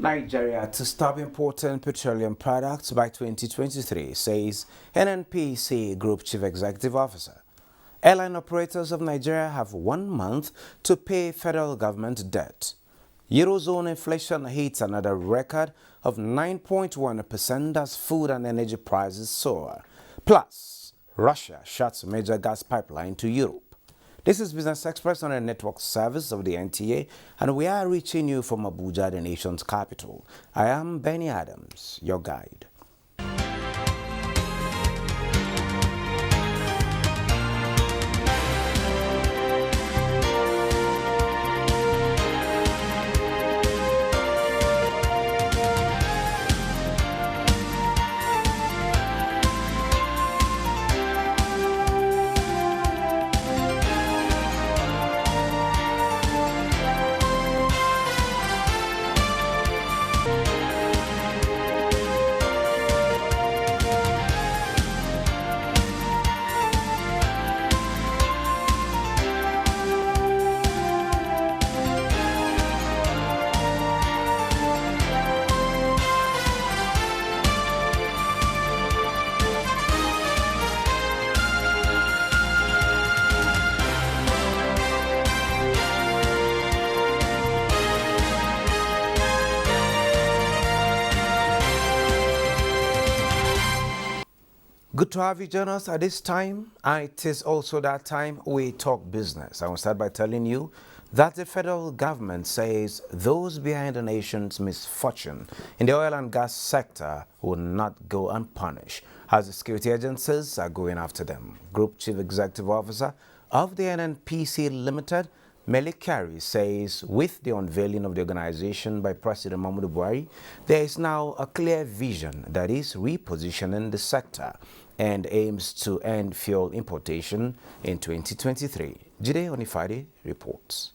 Nigeria to stop importing petroleum products by 2023, says NNPC Group Chief Executive Officer. Airline operators of Nigeria have 1 month to pay federal government debt. Eurozone inflation hits another record of 9.1% as food and energy prices soar. Plus, Russia shuts major gas pipeline to Europe. This is Business Express on a network service of the NTA, and we are reaching you from Abuja, the nation's capital. I am Benny Adams, your guide. Good to have you join us at this time. And it is also that time we talk business. I will start by telling you that the federal government says those behind the nation's misfortune in the oil and gas sector will not go unpunished, as the security agencies are going after them. Group Chief Executive Officer of the NNPC Limited, Melik Kyari, says with the unveiling of the organization by President Muhammadu Buhari, there is now a clear vision that is repositioning the sector and aims to end fuel importation in 2023. Jide Onifade reports.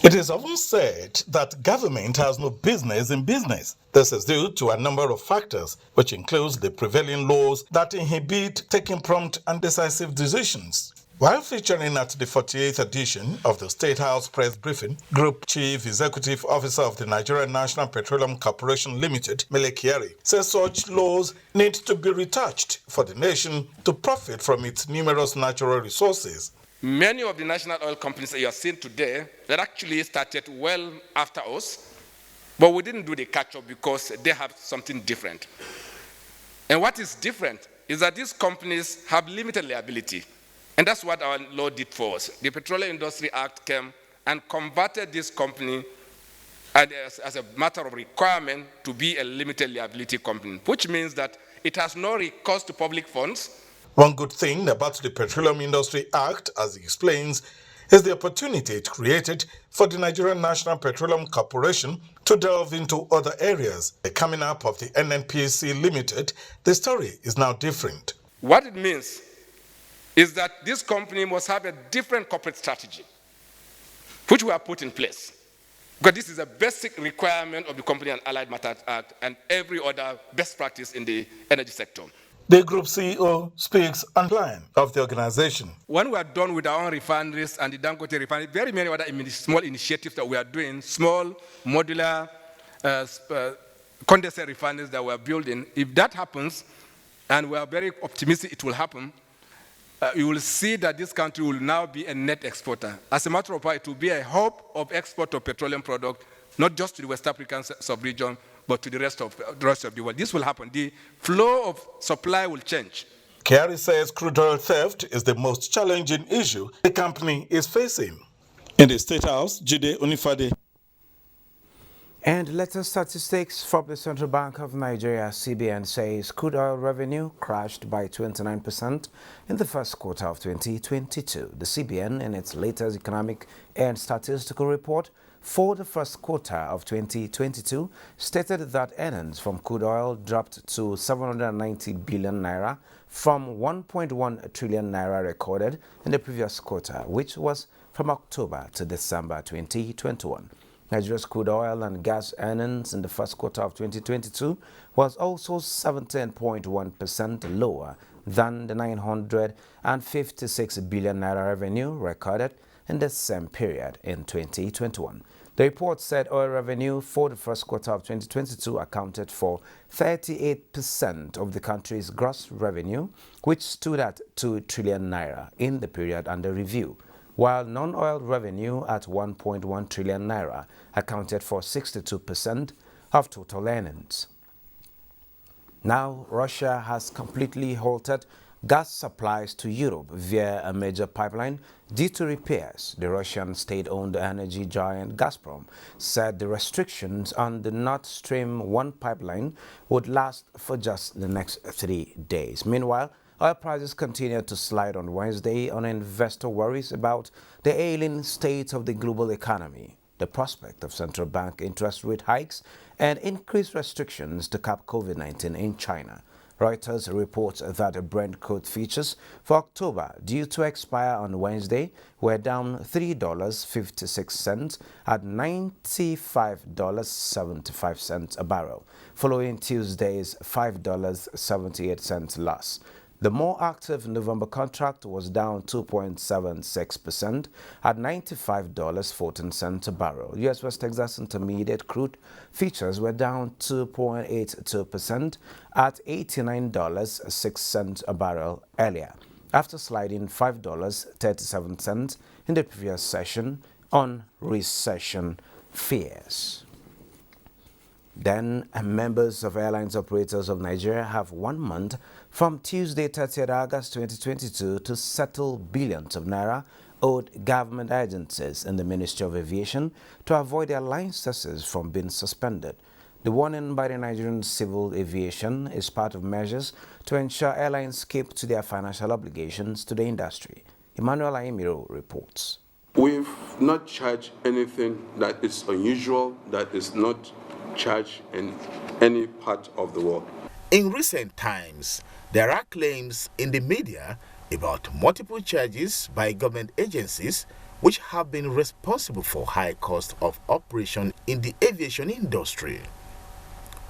It is often said that government has no business in business. This is due to a number of factors, which includes the prevailing laws that inhibit taking prompt and decisive decisions. While featuring at the 48th edition of the State House press briefing, Group Chief Executive Officer of the Nigerian National Petroleum Corporation Limited, Melik Kyari, says such laws need to be retouched for the nation to profit from its numerous natural resources. Many of the national oil companies that you are seeing today that actually started well after us, but we didn't do the catch-up because they have something different. And what is different is that these companies have limited liability. And that's what our law did for us. The Petroleum Industry Act came and converted this company as a matter of requirement to be a limited liability company, which means that it has no recourse to public funds. One good thing about the Petroleum Industry Act, as he explains, is the opportunity it created for the Nigerian National Petroleum Corporation to delve into other areas. The coming up of the NNPC Limited, the story is now different. What it means is that this company must have a different corporate strategy, which we have put in place. Because this is a basic requirement of the Company and Allied Matters Act and every other best practice in the energy sector. The group CEO speaks on the plan of the organization. When we are done with our own refineries and the Dangote refinery, very many other small initiatives that we are doing, small modular condensate refineries that we are building, if that happens, and we are very optimistic it will happen, you will see that this country will now be a net exporter. As a matter of fact, it will be a hub of export of petroleum products, not just to the West African sub-region, but to the rest of the world. This will happen. The flow of supply will change. Kyari says crude oil theft is the most challenging issue the company is facing. In the State House, Jide Onifade. And latest statistics from the Central Bank of Nigeria, CBN, says crude oil revenue crashed by 29% in the first quarter of 2022. The CBN, in its latest economic and statistical report for the first quarter of 2022, stated that earnings from crude oil dropped to 790 billion naira from 1.1 trillion naira recorded in the previous quarter, which was from October to December 2021. Nigeria's crude oil and gas earnings in the first quarter of 2022 was also 17.1% lower than the 956 billion naira revenue recorded in the same period in 2021. The report said oil revenue for the first quarter of 2022 accounted for 38% of the country's gross revenue, which stood at 2 trillion naira in the period under review, while non-oil revenue at 1.1 trillion naira accounted for 62% of total earnings. Now, Russia has completely halted gas supplies to Europe via a major pipeline due to repairs. The Russian state-owned energy giant Gazprom said the restrictions on the Nord Stream 1 pipeline would last for just the next 3 days. Meanwhile, oil prices continued to slide on Wednesday on investor worries about the ailing state of the global economy, the prospect of central bank interest rate hikes, and increased restrictions to cap COVID-19 in China. Reuters reports that the Brent crude futures for October, due to expire on Wednesday, were down $3.56 at $95.75 a barrel, following Tuesday's $5.78 loss. The more active November contract was down 2.76% at $95.14 a barrel. U.S. West Texas Intermediate crude futures were down 2.82% at $89.06 a barrel earlier, after sliding $5.37 in the previous session on recession fears. Then, members of Airlines Operators of Nigeria have 1 month from Tuesday, 30th August 2022 to settle billions of naira owed government agencies in the Ministry of Aviation to avoid their licenses from being suspended. The warning by the Nigerian Civil Aviation is part of measures to ensure airlines keep to their financial obligations to the industry. Emmanuel Ayimiro reports. We've not charged anything that is unusual, that is not charged in any part of the world. In recent times, there are claims in the media about multiple charges by government agencies which have been responsible for high cost of operation in the aviation industry.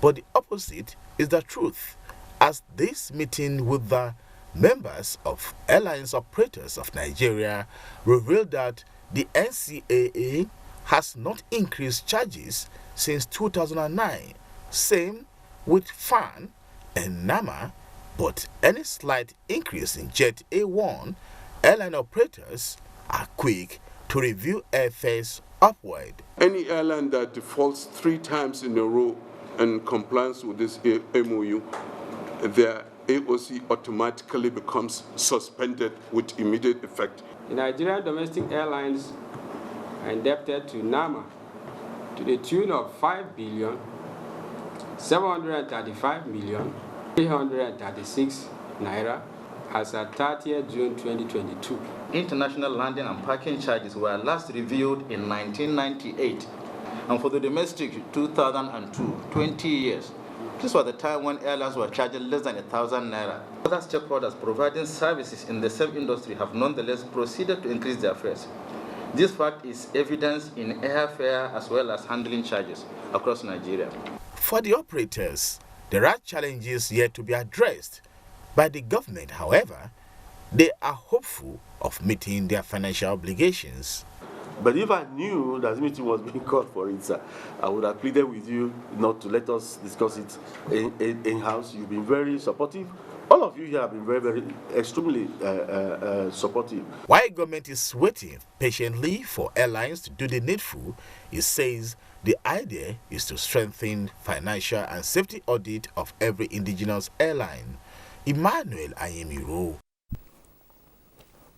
But the opposite is the truth, as this meeting with the members of Airlines Operators of Nigeria revealed that the NCAA has not increased charges since 2009, same with FAN and NAMA, but any slight increase in Jet A1, airline operators are quick to review airfares upward. Any airline that defaults 3 times in a row in compliance with this MOU, their AOC automatically becomes suspended with immediate effect. The Nigerian domestic airlines are indebted to NAMA to the tune of 5,735,336 naira as at 30th June 2022. International landing and parking charges were last reviewed in 1998, and for the domestic 2002, 20 years. This was the time when airlines were charging less than 1,000 naira. Other stakeholders providing services in the same industry have nonetheless proceeded to increase their fares. This fact is evidenced in airfare as well as handling charges across Nigeria. For the operators, there are challenges yet to be addressed by the government. However, they are hopeful of meeting their financial obligations. But if I knew that this meeting was being called for it, sir, I would have pleaded with you not to let us discuss it in-house. You've been very supportive. All of you here have been very, extremely supportive. While government is waiting patiently for airlines to do the needful, it says the idea is to strengthen financial and safety audit of every indigenous airline. Emmanuel Ayimiro.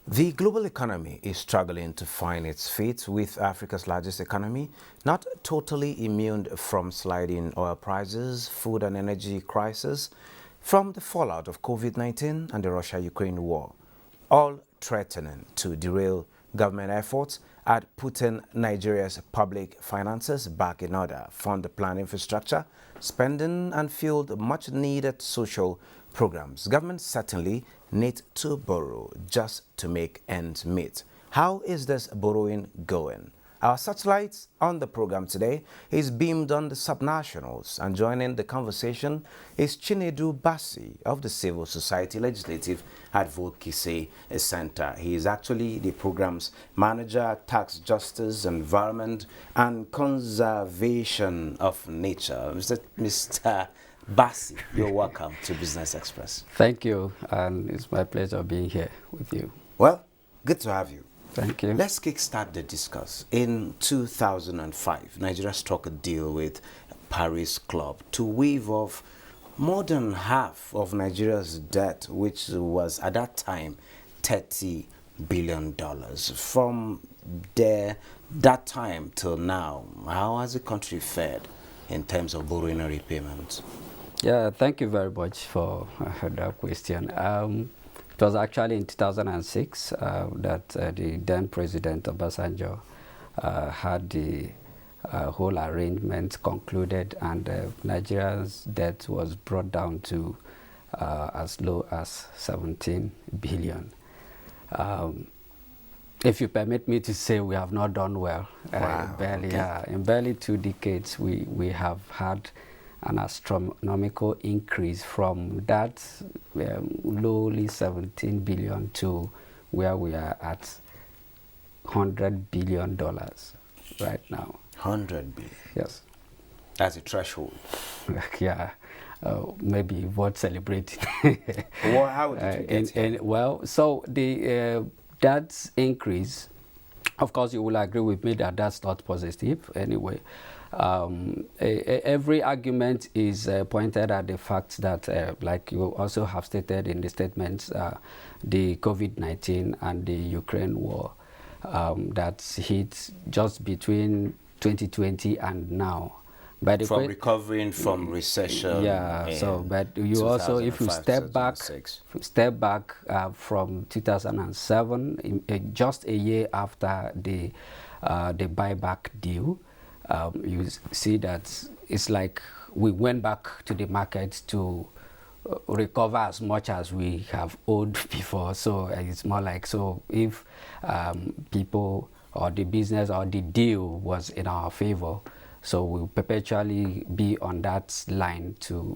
The global economy is struggling to find its feet, with Africa's largest economy not totally immune from sliding oil prices, food and energy crisis, from the fallout of COVID-19 and the Russia-Ukraine war, all threatening to derail government efforts at putting Nigeria's public finances back in order, fund the planned infrastructure, spending and fueled much-needed social programs. Governments certainly need to borrow just to make ends meet. How is this borrowing going? Our satellite on the program today is beamed on the subnationals, and joining the conversation is Chinedu Basi of the Civil Society Legislative Advocacy Center. He is actually the program's manager, tax justice, environment, and conservation of nature. Mr. Basi, you're welcome to Business Express. Thank you, and it's my pleasure being here with you. Well, good to have you. Thank you. Let's kickstart the discuss. In 2005, Nigeria struck a deal with Paris Club to waive off more than half of Nigeria's debt, which was at that time $30 billion. From that time till now, how has the country fared in terms of borrowing and repayment? Yeah, thank you very much for that question. It was actually in 2006 that the then President Obasanjo had the whole arrangement concluded, and Nigeria's debt was brought down to as low as 17 billion. If you permit me to say, we have not done well. Wow, In barely 2 decades, we have had an astronomical increase from that lowly 17 billion to where we are at $100 billion right now. 100 billion? Yes. That's a threshold. Yeah, maybe worth celebrating. Well, how did you get here? Well, so that increase, of course, you will agree with me that that's not positive anyway. Every argument is pointed at the fact that, like you also have stated in the statements, the COVID-19 and the Ukraine war that hit just between 2020 and now. But from recovering from recession. Yeah. So, but you also, if you step back from 2007, just a year after the buyback deal, you see that it's like we went back to the market to recover as much as we have owed before. So it's more like, so if people or the business or the deal was in our favor, so we'll perpetually be on that line to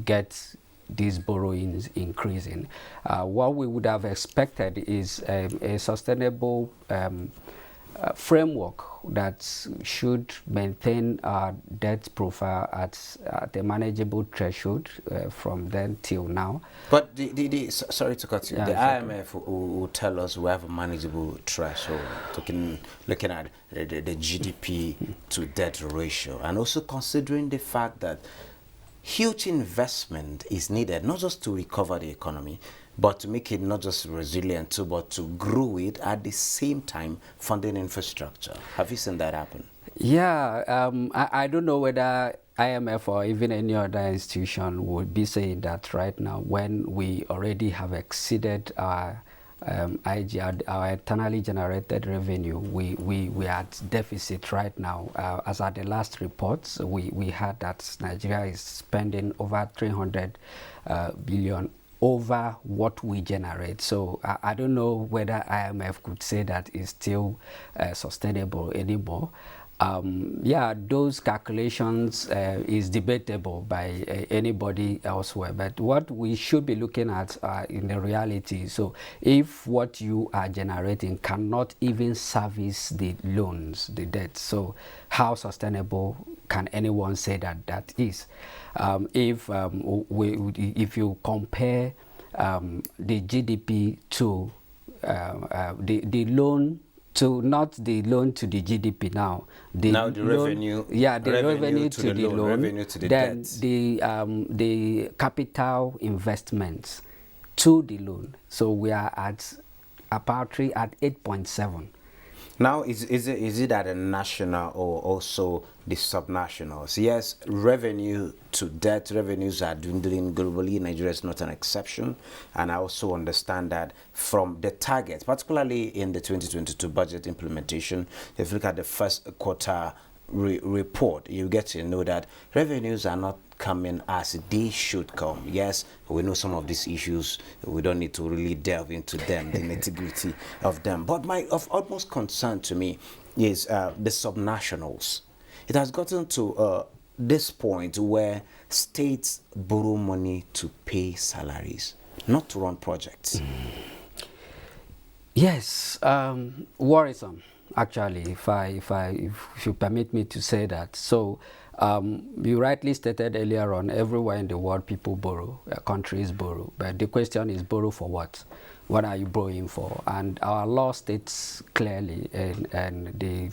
get these borrowings increasing. What we would have expected is a sustainable framework that should maintain our debt profile at a manageable threshold from then till now. But sorry to cut you. Yeah, the IMF will tell us we have a manageable threshold, looking at the GDP to debt ratio, and also considering the fact that huge investment is needed, not just to recover the economy, but to make it not just resilient, but to grow it at the same time funding infrastructure. Have you seen that happen? Yeah, I don't know whether IMF or even any other institution would be saying that right now, when we already have exceeded our our internally generated revenue. We are at deficit right now. As at the last reports, we had that Nigeria is spending over 300 billion over what we generate. So I don't know whether IMF could say that is still sustainable anymore. Yeah, those calculations is debatable by anybody elsewhere, but what we should be looking at in the reality. So if what you are generating cannot even service the loans, the debt, so how sustainable can anyone say that that is? If you compare the GDP to the loan, to not the loan to the GDP now. The loan, revenue. Yeah, the revenue to the loan. Revenue to the then debt. The capital investments to the loan. So we are at a paltry at 8.7. Now, is it at a national or also the subnationals? Yes, revenue to debt, revenues are dwindling globally. Nigeria is not an exception. And I also understand that from the target, particularly in the 2022 budget implementation, if you look at the first quarter report, you get to know that revenues are not coming as they should come. Yes, we know some of these issues. We don't need to really delve into them, the nitty-gritty of them. But of utmost concern to me is the subnationals. It has gotten to this point where states borrow money to pay salaries, not to run projects. Yes, worrisome. Actually, if you permit me to say that. So, you rightly stated earlier on, everywhere in the world people borrow, countries borrow. But the question is, borrow for what? What are you borrowing for? And our law states clearly, and the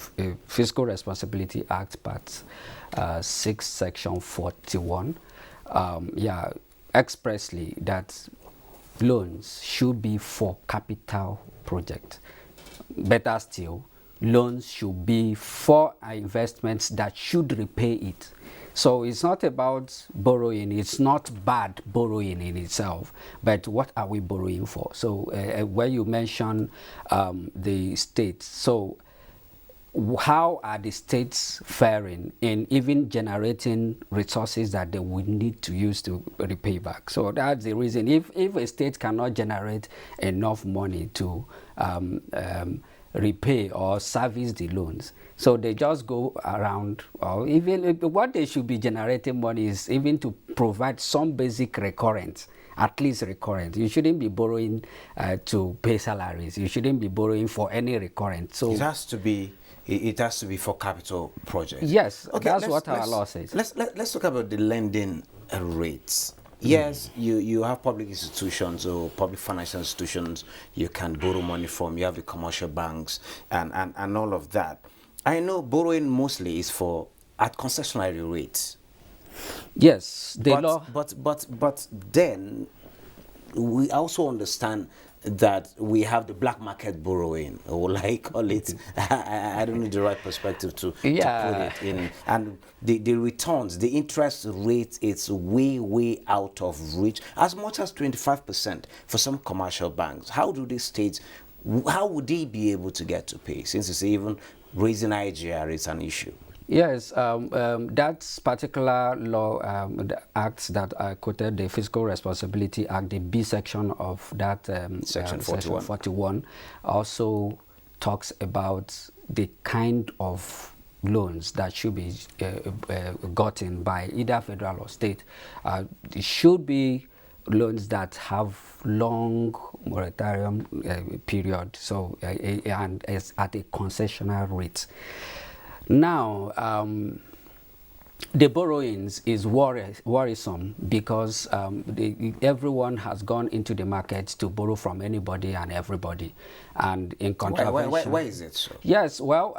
Fiscal Responsibility Act, Part 6, Section 41, expressly that loans should be for capital project. Better still, loans should be for investments that should repay it. So it's not about borrowing. It's not bad borrowing in itself, but what are we borrowing for? So where you mention the states, so how are the states faring in even generating resources that they would need to use to repay back? So that's the reason. If a state cannot generate enough money to repay or service the loans, so they just go around, or even what they should be generating money is even to provide some basic recurrent, at least recurrent. You shouldn't be borrowing to pay salaries. You shouldn't be borrowing for any recurrent. So it has to be for capital projects. Yes, okay, that's what our law says. Let's talk about the lending rates. Yes, you have public institutions or public financial institutions you can borrow money from. You have the commercial banks and all of that. I know borrowing mostly is at concessionary rates. Yes, but then we also understand that we have the black market borrowing, or like call it, I don't know the right perspective to put it in. And the returns, the interest rate, it's way out of reach, as much as 25% for some commercial banks. How do these states, how would they be able to get to pay, since it's even raising IGR is an issue? Yes, that particular law, the acts that I quoted, the Fiscal Responsibility Act, the B section of that Section 41. Section 41, also talks about the kind of loans that should be gotten by either federal or state. It should be loans that have long moratorium period, so and is at a concessional rate. Now, the borrowings is worrisome because everyone has gone into the market to borrow from anybody and everybody, and in contravention. Why is it so? Yes, well,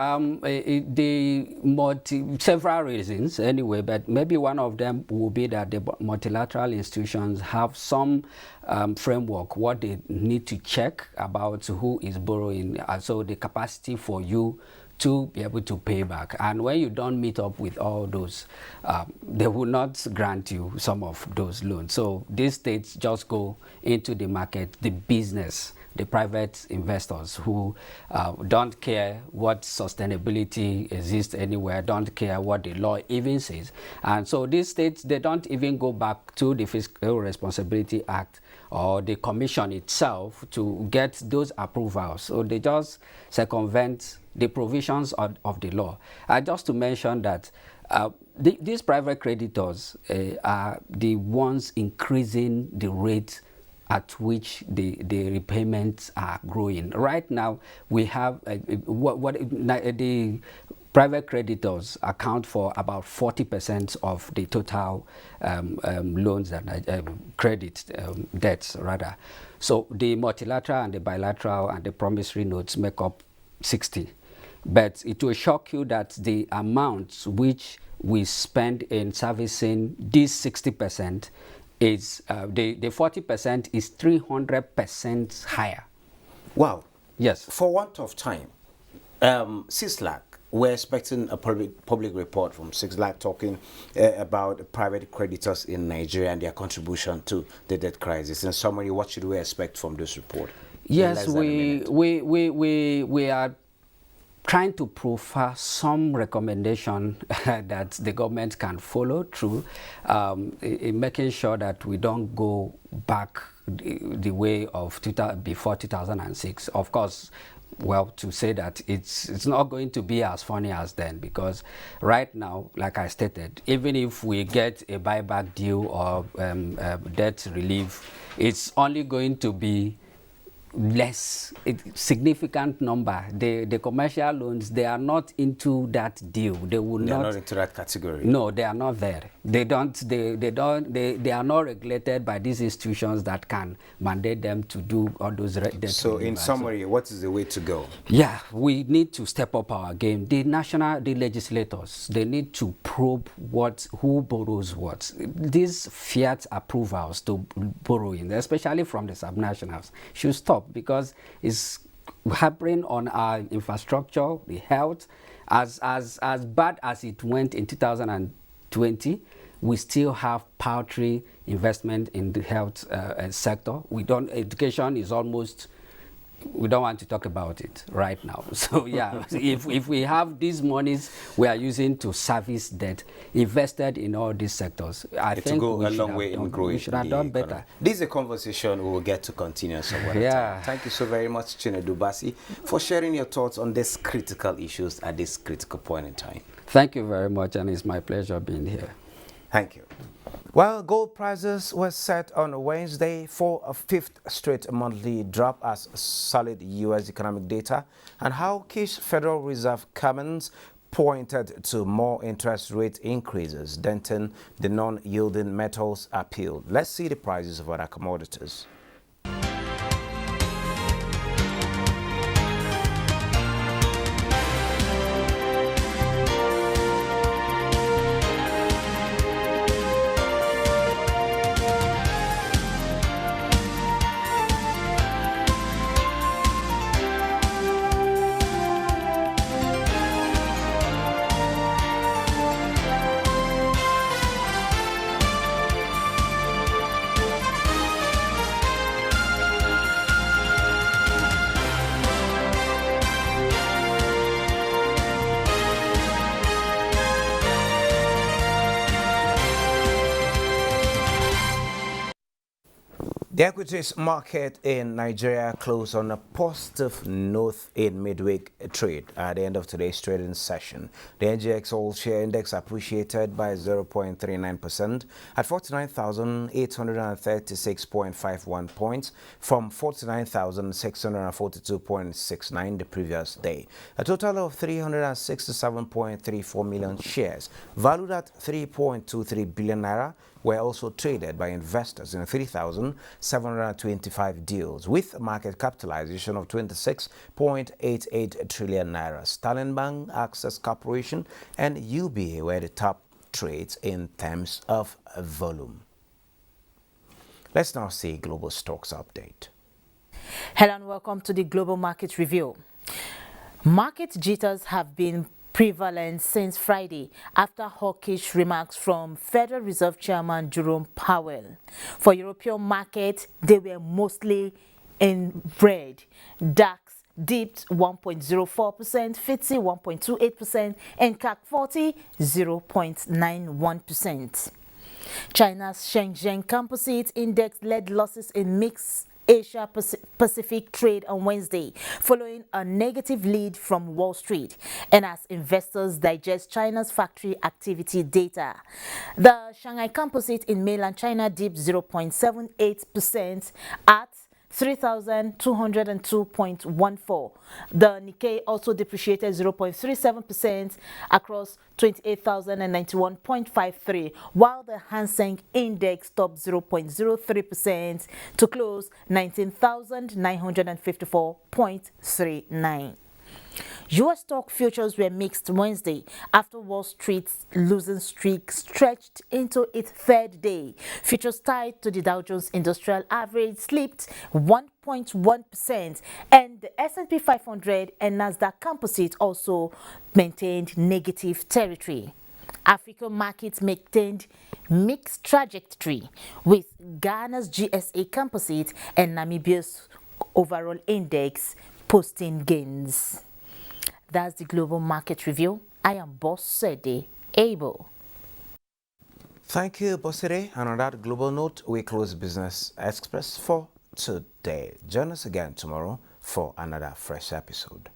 several reasons anyway, but maybe one of them will be that the multilateral institutions have some framework what they need to check about who is borrowing, so the capacity for you to be able to pay back. And when you don't meet up with all those, they will not grant you some of those loans. So these states just go into the market, the business, the private investors who don't care what sustainability exists anywhere, don't care what the law even says. And so these states, they don't even go back to the Fiscal Responsibility Act or the commission itself to get those approvals. So they just circumvent the provisions of the law. Just to mention that these private creditors are the ones increasing the rate at which the repayments are growing. Right now, we have the private creditors account for about 40% of the total loans and credit debts rather. So the multilateral and the bilateral and the promissory notes make up 60. But it will shock you that the amounts which we spend in servicing these 60% is the 40% is 300% higher. Wow. Yes. For want of time, CISLAC, we're expecting a public report from CISLAC talking about private creditors in Nigeria and their contribution to the debt crisis. In summary, what should we expect from this report? Yes, we are trying to prefer some recommendation that the government can follow through in making sure that we don't go back the way of before 2006. Of course, well, to say that it's not going to be as funny as then, because right now, like I stated, even if we get a buyback deal or debt relief, it's only going to be less, significant number. The commercial loans, they are not into that deal. They will They're not not into that category. No, they are not there. They are not regulated by these institutions that can mandate them to do all those So in summary, what is the way to go? Yeah, we need to step up our game. The legislators, they need to probe who borrows what. These fiat approvals to borrowing, especially from the subnationals, should stop, because it's hampering on our infrastructure, the health. As bad as it went in 2020, we still have paltry investment in the health sector. Education is almost, we don't want to talk about it right now. So yeah, if we have these monies we are using to service debt invested in all these sectors, I think go a long way in growing. We should have done better. This is a conversation we will get to continue somewhere. Yeah. Thank you so very much, Chinedu Basi, for sharing your thoughts on these critical issues at this critical point in time. Thank you very much, and it's my pleasure being here. Thank you. Well, gold prices were set on Wednesday for a fifth straight monthly drop as solid U.S. economic data and hawkish Federal Reserve comments pointed to more interest rate increases, denting the non-yielding metals appeal. Let's see the prices of other commodities. The equities market in Nigeria closed on a positive note in midweek trade at the end of today's trading session. The NGX All-Share Index appreciated by 0.39% at 49,836.51 points from 49,642.69 the previous day. A total of 367.34 million shares, valued at 3.23 billion naira, were also traded by investors in 3,725 deals with a market capitalization of 26.88 trillion naira. Sterling Bank, Access Corporation, and UBA were the top trades in terms of volume. Let's now see global stocks update. Hello and welcome to the Global Market Review. Market jitters have been prevalent since Friday after hawkish remarks from Federal Reserve Chairman Jerome Powell. For European markets, they were mostly in red. DAX dipped 1.04%, FTSE 1.28%, and CAC 40 0.91%. China's Shenzhen Composite Index led losses in mixed Asia Pacific trade on Wednesday, following a negative lead from Wall Street and as investors digest China's factory activity data. The Shanghai Composite in mainland China dipped 0.78% at 3,202.14. The Nikkei also depreciated 0.37% across 28,091.53, while the Hang Seng Index topped 0.03% to close 19,954.39. U.S. stock futures were mixed Wednesday after Wall Street's losing streak stretched into its third day. Futures tied to the Dow Jones Industrial Average slipped 1.1%, and the S&P 500 and Nasdaq Composite also maintained negative territory. African markets maintained mixed trajectory, with Ghana's GSA Composite and Namibia's overall index posting gains. That's the Global Market Review. I am Boss Sede Abel. Thank you, Bosire. And on that global note, we close Business Express for today. Join us again tomorrow for another fresh episode.